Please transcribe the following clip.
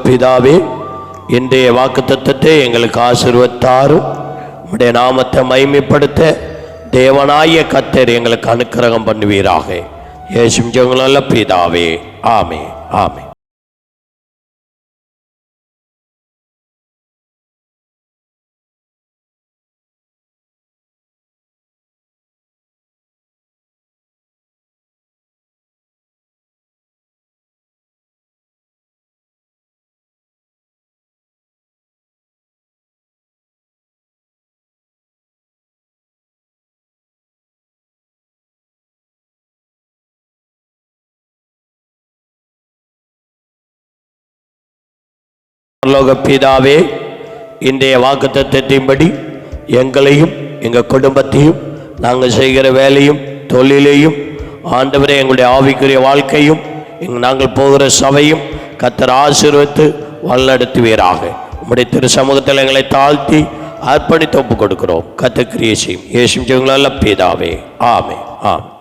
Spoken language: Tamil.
பிதாவே, இன்றைய வாக்குத்தத்தத்தை எங்களுக்கு ஆசீர்வதித்தாரும். உம்முடைய நாமத்தை மகிமைப்படுத்த தேவனாய கர்த்தர் எங்களுக்கு அனுக்கிரகம் பண்ணுவீராக. இயேசுவின் நல்ல பிதாவே, ஆமென், ஆமென். பரலோக பிதாவே, இன்றைய வாக்குத்தத்தத்தின்படி எங்களையும் எங்கள் குடும்பத்தையும் நாங்கள் செய்கிற வேலையும் தொழிலையும் ஆண்டவரே எங்களுடைய ஆவிக்குரிய வாழ்க்கையும் நாங்கள் போகிற சபையும் கர்த்தர் ஆசீர்வதித்து வழிநடத்துவீராக. உம்முடைய திரு சமூகத்தில் எங்களை தாழ்த்தி அர்ப்பணித்து ஒப்புக் கொடுக்கிறோம். கர்த்தர் கிரியை செய்யும். இயேசுவின் நல்ல பிதாவே, ஆமென், ஆமென்.